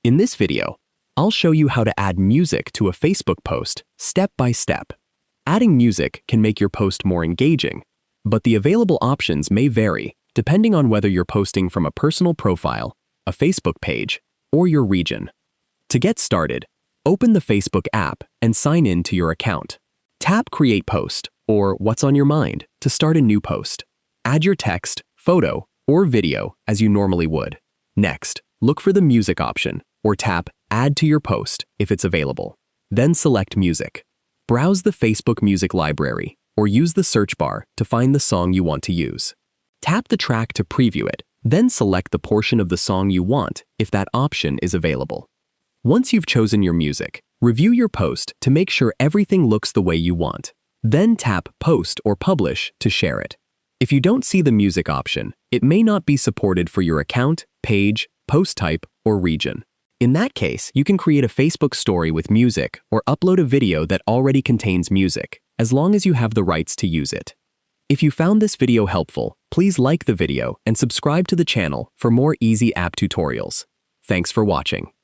In this video, I'll show you how to add music to a Facebook post step by step. Adding music can make your post more engaging, but the available options may vary depending on whether you're posting from a personal profile, a Facebook page, or your region. To get started, open the Facebook app and sign in to your account. Tap Create Post or What's on Your Mind to start a new post. Add your text, photo, or video as you normally would. Next, look for the music option or tap Add to your post if it's available. Then select Music. Browse the Facebook Music library or use the search bar to find the song you want to use. Tap the track to preview it, then select the portion of the song you want if that option is available. Once you've chosen your music, review your post to make sure everything looks the way you want. Then tap Post or Publish to share it. If you don't see the music option, it may not be supported for your account, page, post type, or region. In that case, you can create a Facebook story with music or upload a video that already contains music, as long as you have the rights to use it. If you found this video helpful, please like the video and subscribe to the channel for more easy app tutorials. Thanks for watching.